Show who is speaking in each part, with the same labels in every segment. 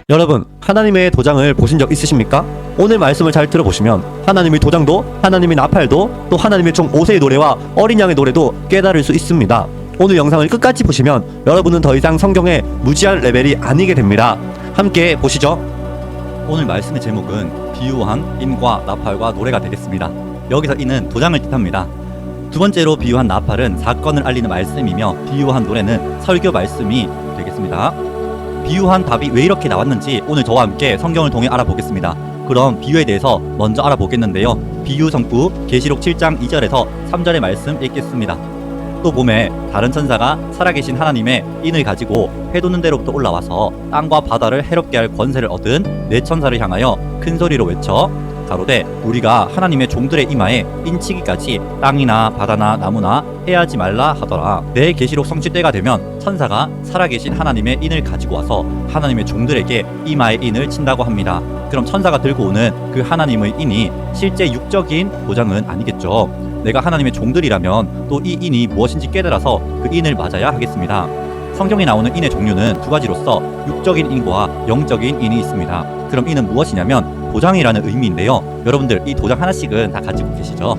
Speaker 1: 여러분, 하나님의 도장을 보신 적 있으십니까? 오늘 말씀을 잘 들어보시면 하나님의 도장도, 하나님의 나팔도, 또 하나님의 종 모세의 노래와 어린 양의 노래도 깨달을 수 있습니다. 오늘 영상을 끝까지 보시면 여러분은 더 이상 성경의 무지한 레벨이 아니게 됩니다. 함께 보시죠.
Speaker 2: 오늘 말씀의 제목은 비유한 인과 나팔과 노래가 되겠습니다. 여기서 인은 도장을 뜻합니다. 두 번째로 비유한 나팔은 사건을 알리는 말씀이며, 비유한 노래는 설교 말씀이 되겠습니다. 비유한 답이 왜 이렇게 나왔는지 오늘 저와 함께 성경을 통해 알아보겠습니다. 그럼 비유에 대해서 먼저 알아보겠는데요. 비유 성구 계시록 7장 2절에서 3절의 말씀 읽겠습니다. 또 봄에 다른 천사가 살아계신 하나님의 인을 가지고 해돋는 데로부터 올라와서 땅과 바다를 해롭게 할 권세를 얻은 네 천사를 향하여 큰 소리로 외쳐 가로되 우리가 하나님의 종들의 이마에 인치기까지 땅이나 바다나 나무나 해하지 말라 하더라. 내 계시록 성취 때가 되면 천사가 살아계신 하나님의 인을 가지고 와서 하나님의 종들에게 이마에 인을 친다고 합니다. 그럼 천사가 들고 오는 그 하나님의 인이 실제 육적인 도장은 아니겠죠. 내가 하나님의 종들이라면 또 이 인이 무엇인지 깨달아서 그 인을 맞아야 하겠습니다. 성경에 나오는 인의 종류는 두 가지로서 육적인 인과 영적인 인이 있습니다. 그럼 인은 무엇이냐면 도장이라는 의미인데요. 여러분들 이 도장 하나씩은 다 가지고 계시죠?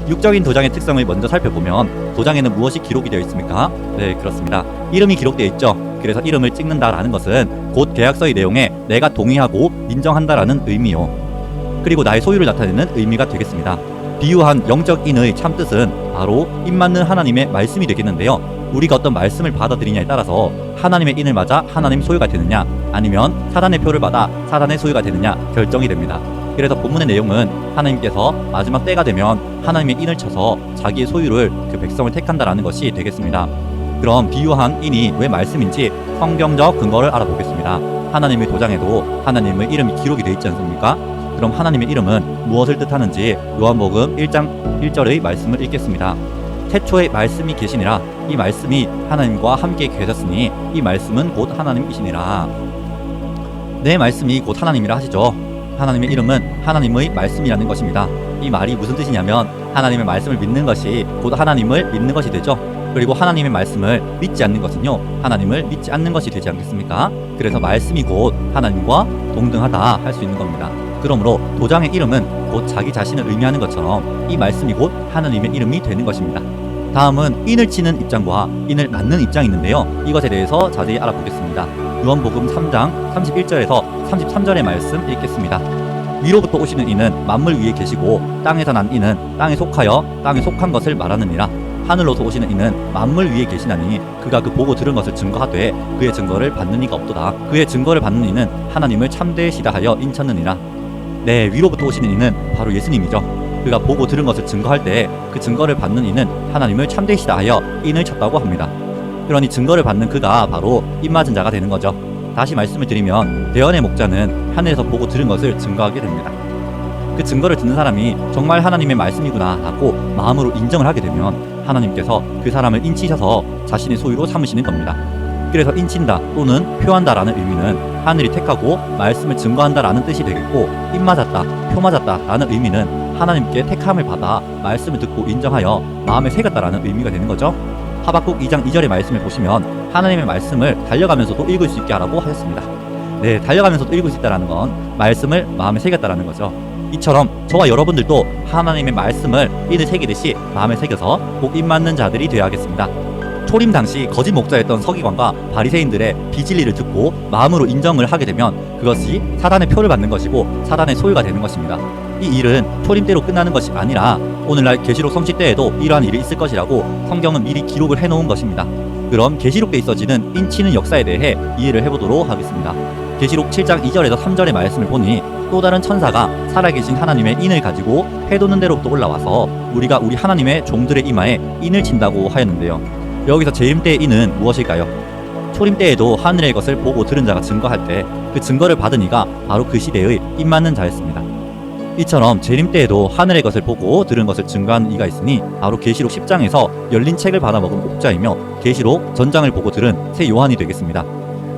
Speaker 2: 육적인 도장의 특성을 먼저 살펴보면 도장에는 무엇이 기록이 되어 있습니까? 네, 그렇습니다. 이름이 기록되어 있죠. 그래서 이름을 찍는다라는 것은 곧 계약서의 내용에 내가 동의하고 인정한다라는 의미요. 그리고 나의 소유를 나타내는 의미가 되겠습니다. 비유한 영적 인의 참뜻은 바로 인 맞는 하나님의 말씀이 되겠는데요. 우리가 어떤 말씀을 받아들이냐에 따라서 하나님의 인을 맞아 하나님 소유가 되느냐, 아니면 사단의 표를 받아 사단의 소유가 되느냐 결정이 됩니다. 그래서 본문의 내용은 하나님께서 마지막 때가 되면 하나님의 인을 쳐서 자기의 소유를 그 백성을 택한다라는 것이 되겠습니다. 그럼 비유한 인이 왜 말씀인지 성경적 근거를 알아보겠습니다. 하나님의 도장에도 하나님의 이름이 기록이 되어 있지 않습니까? 그럼 하나님의 이름은 무엇을 뜻하는지 요한복음 1장 1절의 말씀을 읽겠습니다. 태초에 말씀이 계시니라. 이 말씀이 하나님과 함께 계셨으니 이 말씀은 곧 하나님이시니라. 내 말씀이 곧 하나님이라 하시죠. 하나님의 이름은 하나님의 말씀이라는 것입니다. 이 말이 무슨 뜻이냐면 하나님의 말씀을 믿는 것이 곧 하나님을 믿는 것이 되죠. 그리고 하나님의 말씀을 믿지 않는 것은요, 하나님을 믿지 않는 것이 되지 않겠습니까? 그래서 말씀이 곧 하나님과 동등하다 할 수 있는 겁니다. 그러므로 도장의 이름은 곧 자기 자신을 의미하는 것처럼 이 말씀이 곧 하나님의 이름이 되는 것입니다. 다음은 인을 치는 입장과 인을 맞는 입장이 있는데요. 이것에 대해서 자세히 알아보겠습니다. 요한복음 3장 31절에서 33절의 말씀 읽겠습니다. 위로부터 오시는 이는 만물 위에 계시고 땅에서 난 이는 땅에 속하여 땅에 속한 것을 말하느니라. 하늘로서 오시는 이는 만물 위에 계시나니 그가 그 보고 들은 것을 증거하되 그의 증거를 받는 이가 없도다. 그의 증거를 받는 이는 하나님을 참되시다 하여 인쳤느니라. 네, 위로부터 오시는 이는 바로 예수님이죠. 그가 보고 들은 것을 증거할 때 그 증거를 받는 이는 하나님을 참되시다 하여 인을 쳤다고 합니다. 그러니 증거를 받는 그가 바로 인 맞은 자가 되는 거죠. 다시 말씀을 드리면 대언의 목자는 하늘에서 보고 들은 것을 증거하게 됩니다. 그 증거를 듣는 사람이 정말 하나님의 말씀이구나 하고 마음으로 인정을 하게 되면 하나님께서 그 사람을 인치셔서 자신의 소유로 삼으시는 겁니다. 그래서 인친다 또는 표한다라는 의미는 하늘이 택하고 말씀을 증거한다라는 뜻이 되겠고, 인 맞았다, 표 맞았다라는 의미는 하나님께 택함을 받아 말씀을 듣고 인정하여 마음에 새겼다라는 의미가 되는 거죠. 하박국 2장 2절의 말씀을 보시면 하나님의 말씀을 달려가면서도 읽을 수 있게 하라고 하셨습니다. 네, 달려가면서도 읽을 수 있다는 건 말씀을 마음에 새겼다라는 거죠. 이처럼 저와 여러분들도 하나님의 말씀을 인을 새기듯이 마음에 새겨서 꼭 인 맞는 자들이 되어야 하겠습니다. 초림 당시 거짓 목자였던 서기관과 바리새인들의 비진리를 듣고 마음으로 인정을 하게 되면 그것이 사단의 표를 받는 것이고 사단의 소유가 되는 것입니다. 이 일은 초림 때로 끝나는 것이 아니라 오늘날 계시록 성취 때에도 이러한 일이 있을 것이라고 성경은 미리 기록을 해놓은 것입니다. 그럼 계시록 때 있어지는 인치는 역사에 대해 이해를 해보도록 하겠습니다. 계시록 7장 2절에서 3절의 말씀을 보니 또 다른 천사가 살아계신 하나님의 인을 가지고 해돋는 데로부터 올라와서 우리가 우리 하나님의 종들의 이마에 인을 친다고 하였는데요. 여기서 재림 때의 인은 무엇일까요? 초림 때에도 하늘의 것을 보고 들은 자가 증거할 때 그 증거를 받은 이가 바로 그 시대의 인 맞는 자였습니다. 이처럼 재림 때에도 하늘의 것을 보고 들은 것을 증거하는 이가 있으니 바로 계시록 10장에서 열린 책을 받아먹은 옥자이며 계시록 전장을 보고 들은 새 요한이 되겠습니다.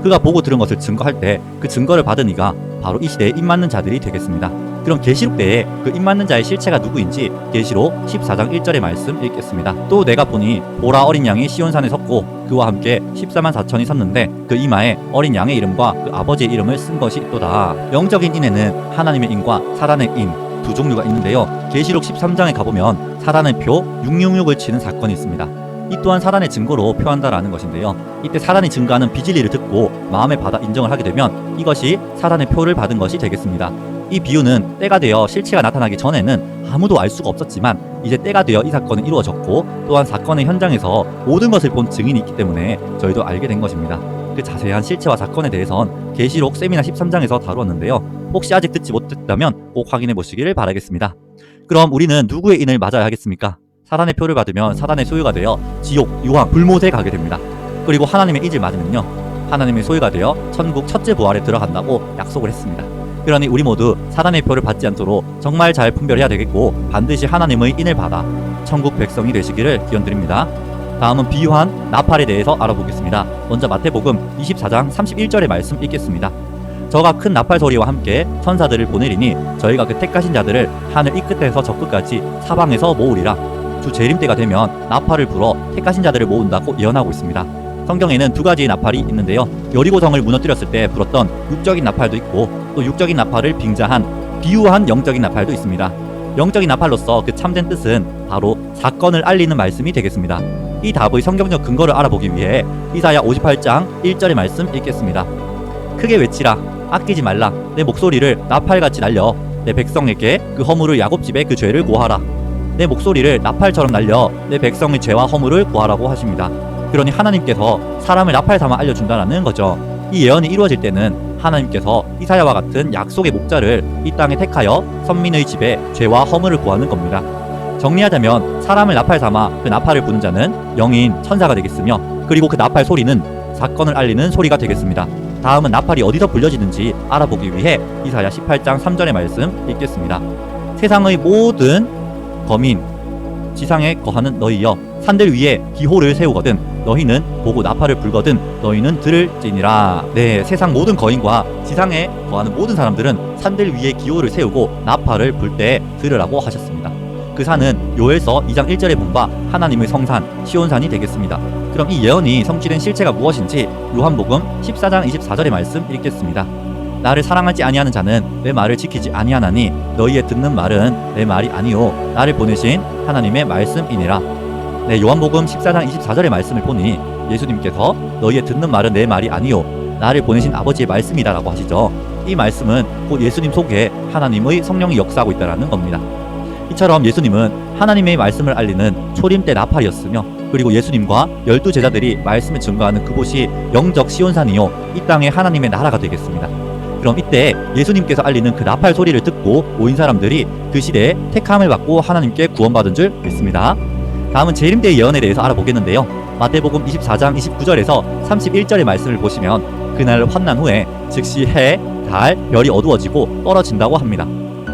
Speaker 2: 그가 보고 들은 것을 증거할 때 그 증거를 받은 이가 바로 이 시대에 인 맞는 자들이 되겠습니다. 그럼 계시록 때에 그 입맞는 자의 실체가 누구인지 계시록 14장 1절의 말씀 읽겠습니다. 또 내가 보니 보라 어린 양이 시온산에 섰고 그와 함께 14만 4천이 섰는데 그 이마에 어린 양의 이름과 그 아버지의 이름을 쓴 것이 있도다. 영적인 인에는 하나님의 인과 사단의 인 두 종류가 있는데요. 계시록 13장에 가보면 사단의 표 666을 치는 사건이 있습니다. 이 또한 사단의 증거로 표한다라는 것인데요. 이때 사단이 증거하는 비진리를 듣고 마음에 받아 인정을 하게 되면 이것이 사단의 표를 받은 것이 되겠습니다. 이 비유는 때가 되어 실체가 나타나기 전에는 아무도 알 수가 없었지만 이제 때가 되어 이 사건은 이루어졌고 또한 사건의 현장에서 모든 것을 본 증인이 있기 때문에 저희도 알게 된 것입니다. 그 자세한 실체와 사건에 대해선 계시록 세미나 13장에서 다루었는데요. 혹시 아직 듣지 못했다면 꼭 확인해 보시기를 바라겠습니다. 그럼 우리는 누구의 인을 맞아야 하겠습니까? 사단의 표를 받으면 사단의 소유가 되어 지옥, 유황, 불못에 가게 됩니다. 그리고 하나님의 인을 맞으면요, 하나님의 소유가 되어 천국 첫째 부활에 들어간다고 약속을 했습니다. 그러니 우리 모두 사단의 표를 받지 않도록 정말 잘 분별해야 되겠고 반드시 하나님의 인을 받아 천국 백성이 되시기를 기원드립니다. 다음은 비유한 나팔에 대해서 알아보겠습니다. 먼저 마태복음 24장 31절의 말씀 읽겠습니다. 저가 큰 나팔 소리와 함께 천사들을 보내리니 저희가 그 택하신 자들을 하늘 이 끝에서 저 끝까지 사방에서 모으리라. 주 재림 때가 되면 나팔을 불어 택하신 자들을 모은다고 예언하고 있습니다. 성경에는 두 가지의 나팔이 있는데요. 여리고성을 무너뜨렸을 때 불었던 육적인 나팔도 있고 또 육적인 나팔을 빙자한 비유한 영적인 나팔도 있습니다. 영적인 나팔로서 그 참된 뜻은 바로 사건을 알리는 말씀이 되겠습니다. 이 답의 성경적 근거를 알아보기 위해 이사야 58장 1절의 말씀 읽겠습니다. 크게 외치라. 아끼지 말라. 내 목소리를 나팔같이 날려 내 백성에게 그 허물을 야곱집에 그 죄를 고하라. 내 목소리를 나팔처럼 날려 내 백성의 죄와 허물을 구하라고 하십니다. 그러니 하나님께서 사람을 나팔 삼아 알려준다는 거죠. 이 예언이 이루어질 때는 하나님께서 이사야와 같은 약속의 목자를 이 땅에 택하여 선민의 집에 죄와 허물을 구하는 겁니다. 정리하자면 사람을 나팔 삼아 그 나팔을 부는 자는 영인 천사가 되겠으며 그리고 그 나팔 소리는 사건을 알리는 소리가 되겠습니다. 다음은 나팔이 어디서 불려지는지 알아보기 위해 이사야 18장 3절의 말씀 읽겠습니다. 세상의 모든 거민 지상에 거하는 너희여 산들 위에 기호를 세우거든 너희는 보고 나팔을 불거든 너희는 들을지니라. 네, 세상 모든 거인과 지상에 거하는 모든 사람들은 산들 위에 기호를 세우고 나팔을 불 때 들으라고 하셨습니다. 그 산은 요엘서 2장 1절에 본 바 하나님의 성산 시온산이 되겠습니다. 그럼 이 예언이 성취된 실체가 무엇인지 요한복음 14장 24절의 말씀 읽겠습니다. 나를 사랑하지 아니하는 자는 내 말을 지키지 아니하나니 너희의 듣는 말은 내 말이 아니요 나를 보내신 하나님의 말씀이니라. 네, 요한복음 14장 24절의 말씀을 보니 예수님께서 너희의 듣는 말은 내 말이 아니요 나를 보내신 아버지의 말씀이다라고 하시죠. 이 말씀은 곧 예수님 속에 하나님의 성령이 역사하고 있다는 겁니다. 이처럼 예수님은 하나님의 말씀을 알리는 초림 때 나팔이었으며 그리고 예수님과 12제자들이 말씀을 증거하는 그곳이 영적 시온산이요 이 땅의 하나님의 나라가 되겠습니다. 그럼 이때 예수님께서 알리는 그 나팔 소리를 듣고 모인 사람들이 그 시대에 택함을 받고 하나님께 구원받은 줄 믿습니다. 다음은 재림때의 예언에 대해서 알아보겠는데요. 마태복음 24장 29절에서 31절의 말씀을 보시면 그날 환난 후에 즉시 해, 달, 별이 어두워지고 떨어진다고 합니다.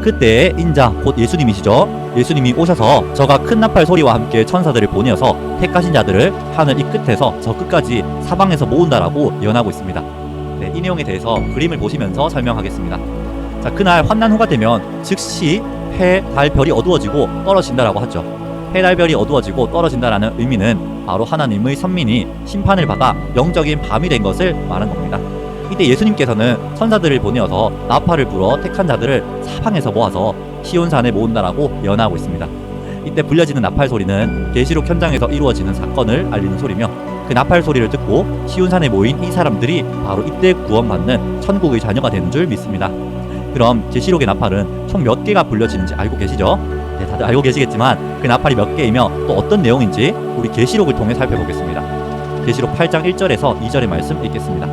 Speaker 2: 그때의 인자 곧 예수님이시죠. 예수님이 오셔서 저가 큰 나팔 소리와 함께 천사들을 보내어서 택하신 자들을 하늘 이 끝에서 저 끝까지 사방에서 모은다라고 예언하고 있습니다. 네, 이 내용에 대해서 그림을 보시면서 설명하겠습니다. 자, 그날 환난 후가 되면 즉시 해, 달, 별이 어두워지고 떨어진다라고 하죠. 해, 달, 별이 어두워지고 떨어진다라는 의미는 바로 하나님의 선민이 심판을 받아 영적인 밤이 된 것을 말한 겁니다. 이때 예수님께서는 천사들을 보내어서 나팔을 불어 택한 자들을 사방에서 모아서 시온산에 모은다라고 예언하고 있습니다. 이때 불려지는 나팔 소리는 계시록 현장에서 이루어지는 사건을 알리는 소리며 그 나팔 소리를 듣고 시온산에 모인 이 사람들이 바로 이때 구원받는 천국의 자녀가 되는 줄 믿습니다. 그럼 계시록의 나팔은 총 몇 개가 불려지는지 알고 계시죠? 네, 다들 알고 계시겠지만 그 나팔이 몇 개이며 또 어떤 내용인지 우리 계시록을 통해 살펴보겠습니다. 계시록 8장 1절에서 2절의 말씀 읽겠습니다.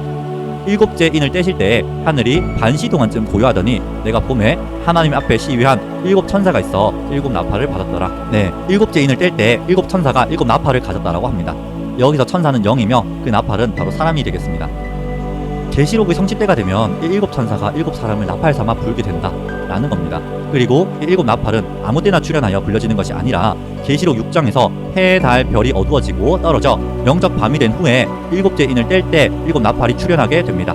Speaker 2: 일곱째 인을 떼실 때에 하늘이 반시 동안쯤 고요하더니 내가 봄에 하나님 앞에 시위한 7 천사가 있어 7 나팔을 받았더라. 네, 일곱째 인을 뗄 때 7 천사가 7 나팔을 가졌다라고 합니다. 여기서 천사는 영이며 그 나팔은 바로 사람이 되겠습니다. 계시록의 성취때가 되면 이 7 천사가 7 사람을 나팔 삼아 불게 된다라는 겁니다. 그리고 이 7 나팔은 아무 때나 출현하여 불려지는 것이 아니라 계시록 6장에서 해, 달, 별이 어두워지고 떨어져 영적 밤이 된 후에 7째 인을 뗄 때 7 나팔이 출현하게 됩니다.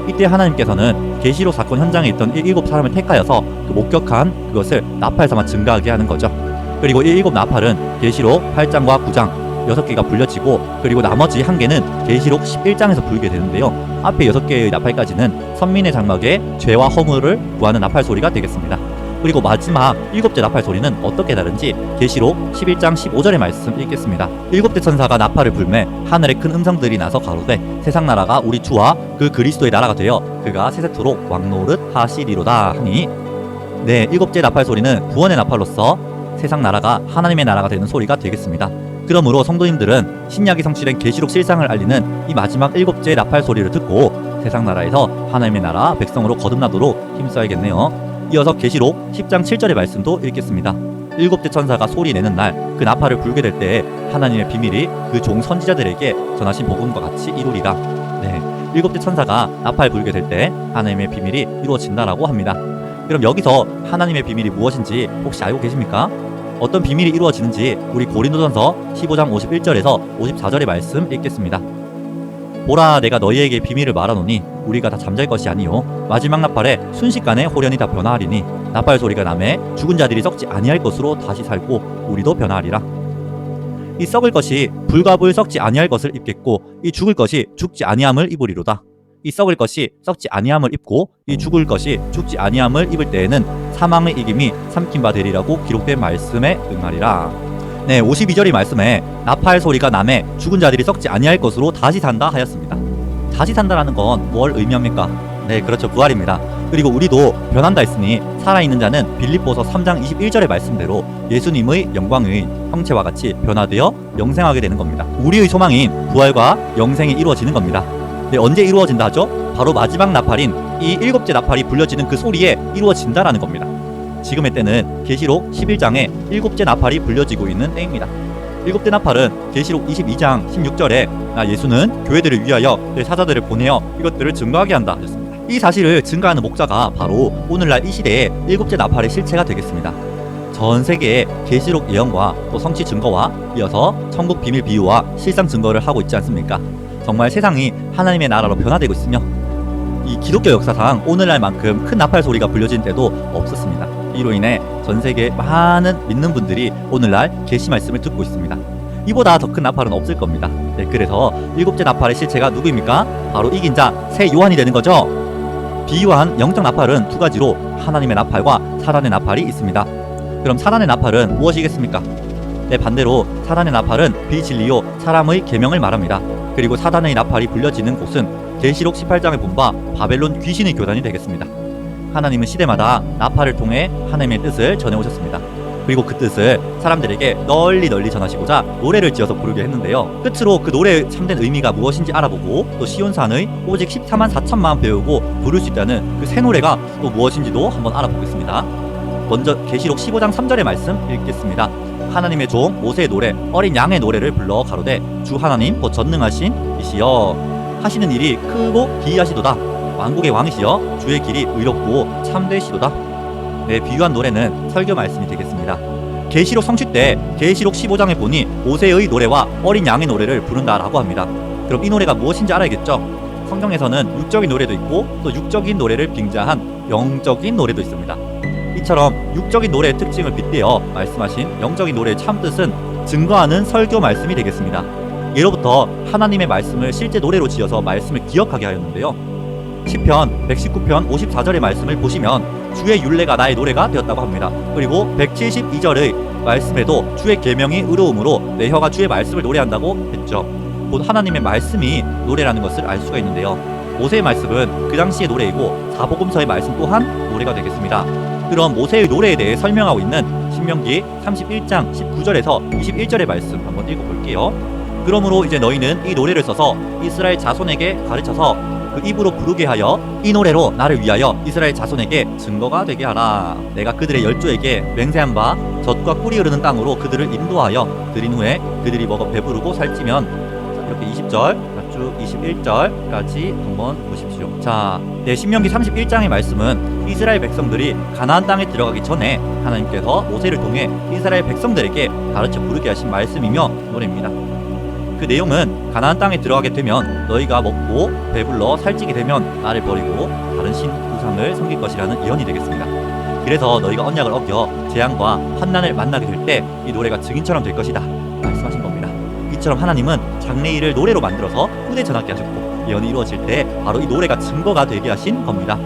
Speaker 2: 이때 하나님께서는 계시록 사건 현장에 있던 7사람을 택하여서 그 목격한 그것을 나팔 삼아 증가하게 하는 거죠. 그리고 7 나팔은 계시록 8장과 9장 6개가 불려지고, 그리고 나머지 1개는 계시록 11장에서 불게 되는데요. 앞에 6개의 나팔까지는 선민의 장막에 죄와 허물을 구하는 나팔 소리가 되겠습니다. 그리고 마지막 7째 나팔 소리는 어떻게 다른지 계시록 11장 15절의 말씀 읽겠습니다. 7대 천사가 나팔을 불매 하늘에 큰 음성들이 나서 가로되 세상 나라가 우리 주와 그 그리스도의 나라가 되어 그가 세세토록 왕노릇 하시리로다 하니, 네, 7째 나팔 소리는 구원의 나팔로서 세상 나라가 하나님의 나라가 되는 소리가 되겠습니다. 그러므로 성도님들은 신약이 성취된 계시록 실상을 알리는 이 마지막 7째 나팔 소리를 듣고 세상 나라에서 하나님의 나라 백성으로 거듭나도록 힘써야겠네요. 이어서 계시록 10장 7절의 말씀도 읽겠습니다. 7째 천사가 소리 내는 날 그 나팔을 불게 될 때에 하나님의 비밀이 그 종 선지자들에게 전하신 복음과 같이 이루리라. 네, 7째 천사가 나팔 불게 될 때 하나님의 비밀이 이루어진다라고 합니다. 그럼 여기서 하나님의 비밀이 무엇인지 혹시 알고 계십니까? 어떤 비밀이 이루어지는지 우리 고린도전서 15장 51절에서 54절의 말씀 읽겠습니다. 보라, 내가 너희에게 비밀을 말하노니 우리가 다 잠잘 것이 아니요 마지막 나팔에 순식간에 홀연히 다 변화하리니 나팔 소리가 나매 죽은 자들이 썩지 아니할 것으로 다시 살고 우리도 변화하리라. 이 썩을 것이 불과 불 썩지 아니할 것을 입겠고 이 죽을 것이 죽지 아니함을 입으리로다. 이 썩을 것이 썩지 아니함을 입고 이 죽을 것이 죽지 아니함을 입을 때에는 사망의 이김이 삼킨 바 되리라고 기록된 말씀에 응하리라. 네, 52절의 말씀에 나팔 소리가 나매 죽은 자들이 썩지 아니할 것으로 다시 산다 하였습니다. 다시 산다라는 건 뭘 의미합니까? 네, 그렇죠, 부활입니다. 그리고 우리도 변한다 했으니 살아있는 자는 빌립보서 3장 21절의 말씀대로 예수님의 영광의 형체와 같이 변화되어 영생하게 되는 겁니다. 우리의 소망인 부활과 영생이 이루어지는 겁니다. 네, 언제 이루어진다 하죠? 바로 마지막 나팔인 이 7째 나팔이 불려지는 그 소리에 이루어진다라는 겁니다. 지금의 때는 계시록 11장에 7째 나팔이 불려지고 있는 때입니다. 7째 나팔은 계시록 22장 16절에 예수는 교회들을 위하여 내 사자들을 보내어 이것들을 증거하게 한다 하셨습니다. 이 사실을 증거하는 목자가 바로 오늘날 이 시대의 7째 나팔의 실체가 되겠습니다. 전 세계의 계시록 예언과 또 성취 증거와 이어서 천국 비밀 비유와 실상 증거를 하고 있지 않습니까? 정말 세상이 하나님의 나라로 변화되고 있으며 이 기독교 역사상 오늘날만큼 큰 나팔 소리가 불려진 때도 없었습니다. 이로 인해 전 세계 많은 믿는 분들이 오늘날 계시 말씀을 듣고 있습니다. 이보다 더 큰 나팔은 없을 겁니다. 네, 그래서 7째 나팔의 실체가 누구입니까? 바로 이긴 자 새 요한이 되는 거죠. 비유한 영적 나팔은 두 가지로 하나님의 나팔과 사단의 나팔이 있습니다. 그럼 사단의 나팔은 무엇이겠습니까? 네, 반대로 사단의 나팔은 비진리요 사람의 계명을 말합니다. 그리고 사단의 나팔이 불려지는 곳은 계시록 18장에 본 바 바벨론 귀신의 교단이 되겠습니다. 하나님은 시대마다 나팔을 통해 하나님의 뜻을 전해오셨습니다. 그리고 그 뜻을 사람들에게 널리 전하시고자 노래를 지어서 부르게 했는데요. 끝으로 그 노래의 참된 의미가 무엇인지 알아보고 또 시온산의 오직 14만 4천만 배우고 부를 수 있다는 그 새 노래가 또 무엇인지도 한번 알아보겠습니다. 먼저 계시록 15장 3절의 말씀 읽겠습니다. 하나님의 종 모세의 노래 어린 양의 노래를 불러 가로되 주 하나님 곧 전능하신 이시여 하시는 일이 크고 기이하시도다. 왕국의 왕이시여 주의 길이 의롭고 참되시도다. 네, 비유한 노래는 설교 말씀이 되겠습니다. 계시록 성취 때 계시록 15장에 보니 모세의 노래와 어린 양의 노래를 부른다라고 합니다. 그럼 이 노래가 무엇인지 알아야겠죠? 성경에서는 육적인 노래도 있고 또 육적인 노래를 빙자한 영적인 노래도 있습니다. 이처럼 육적인 노래의 특징을 빗대어 말씀하신 영적인 노래의 참뜻은 증거하는 설교 말씀이 되겠습니다. 예로부터 하나님의 말씀을 실제 노래로 지어서 말씀을 기억하게 하였는데요. 시편 119편 54절의 말씀을 보시면 주의 율례가 나의 노래가 되었다고 합니다. 그리고 172절의 말씀에도 주의 계명이 의로움으로 내 혀가 주의 말씀을 노래한다고 했죠. 곧 하나님의 말씀이 노래라는 것을 알 수가 있는데요. 모세의 말씀은 그 당시의 노래이고 사복음서의 말씀 또한 노래가 되겠습니다. 그럼 모세의 노래에 대해 설명하고 있는 신명기 31장 19절에서 21절의 말씀 한번 읽어볼게요. 그러므로 이제 너희는 이 노래를 써서 이스라엘 자손에게 가르쳐서 그 입으로 부르게 하여 이 노래로 나를 위하여 이스라엘 자손에게 증거가 되게 하라. 내가 그들의 열조에게 맹세한 바 젖과 꿀이 흐르는 땅으로 그들을 인도하여 드린 후에 그들이 먹어 배부르고 살찌면, 이렇게 20절 쭉 21절까지 한번 보십시오. 자, 네, 신명기 31장의 말씀은 이스라엘 백성들이 가나안 땅에 들어가기 전에 하나님께서 모세를 통해 이스라엘 백성들에게 가르쳐 부르게 하신 말씀이며 노래입니다. 그 내용은 가나안 땅에 들어가게 되면 너희가 먹고 배불러 살찌게 되면 나를 버리고 다른 신 우상을 섬길 것이라는 예언이 되겠습니다. 그래서 너희가 언약을 어겨 재앙과 환난을 만나게 될 때 이 노래가 증인처럼 될 것이다 말씀하신 겁니다. 이처럼 하나님은 장래일을 노래로 만들어서 후대 전하게 하셨고 예언이 이루어질 때 바로 이 노래가 증거가 되게 하신 겁니다.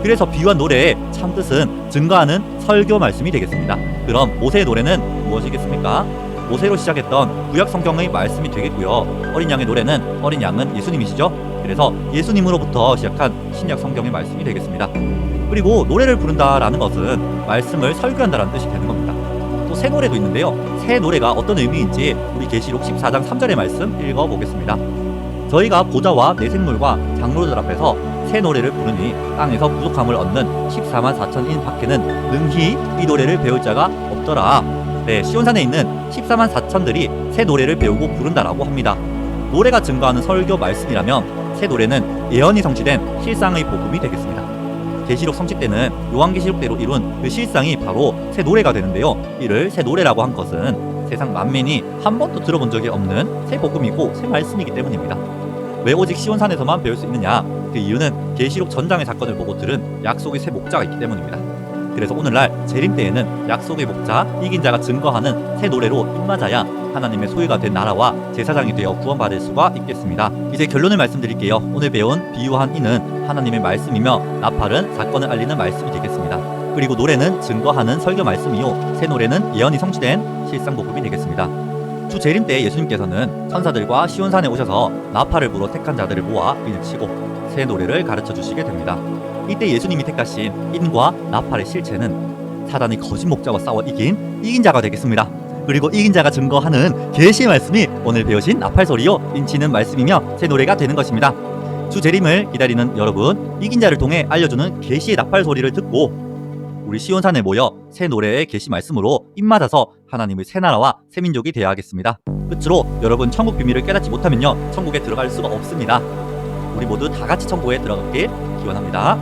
Speaker 2: 그래서 비유한 노래의 참뜻은 증거하는 설교 말씀이 되겠습니다. 그럼 모세의 노래는 무엇이겠습니까? 모세로 시작했던 구약 성경의 말씀이 되겠고요. 어린 양의 노래는 어린 양은 예수님이시죠. 그래서 예수님으로부터 시작한 신약 성경의 말씀이 되겠습니다. 그리고 노래를 부른다라는 것은 말씀을 설교한다라는 뜻이 되는 겁니다. 또 새 노래도 있는데요. 새 노래가 어떤 의미인지 우리 계시록 14장 3절의 말씀 읽어보겠습니다. 저희가 보좌와 내 생물과 장로들 앞에서 새 노래를 부르니 땅에서 부족함을 얻는 14만 4천인 밖에는 능히 이 노래를 배울 자가 없더라. 네, 시온산에 있는 14만 4천들이 새 노래를 배우고 부른다라고 합니다. 노래가 증거하는 설교 말씀이라면 새 노래는 예언이 성취된 실상의 복음이 되겠습니다. 계시록 성취 때는 요한계시록대로 이룬 그 실상이 바로 새 노래가 되는데요. 이를 새 노래라고 한 것은 세상 만민이 한 번도 들어본 적이 없는 새 복음이고 새 말씀이기 때문입니다. 왜 오직 시온산에서만 배울 수 있느냐? 그 이유는 계시록 전장의 사건을 보고 들은 약속의 새 목자가 있기 때문입니다. 그래서 오늘날 재림 때에는 약속의 목자 이긴 자가 증거하는 새 노래로 입맞아야 하나님의 소유가 된 나라와 제사장이 되어 구원받을 수가 있겠습니다. 이제 결론을 말씀드릴게요. 오늘 배운 비유한 이는 하나님의 말씀이며 나팔은 사건을 알리는 말씀이 되겠습니다. 그리고 노래는 증거하는 설교 말씀이요 새 노래는 예언이 성취된 실상 복음이 되겠습니다. 주 재림 때 예수님께서는 천사들과 시온산에 오셔서 나팔을 불어 택한 자들을 모아 인을 치고 새 노래를 가르쳐 주시게 됩니다. 이때 예수님이 택하신 인과 나팔의 실체는 사단이 거짓 목자와 싸워 이긴 자가 되겠습니다. 그리고 이긴 자가 증거하는 계시의 말씀이 오늘 배우신 나팔 소리요 인치는 말씀이며 새 노래가 되는 것입니다. 주 재림을 기다리는 여러분, 이긴 자를 통해 알려주는 계시의 나팔 소리를 듣고 우리 시온산에 모여 새 노래의 계시 말씀으로 입맞아서 하나님의 새 나라와 새 민족이 되어야 하겠습니다. 끝으로 여러분 천국 비밀을 깨닫지 못하면요 천국에 들어갈 수가 없습니다. 우리 모두 다 같이 천국에 들어가길 기원합니다.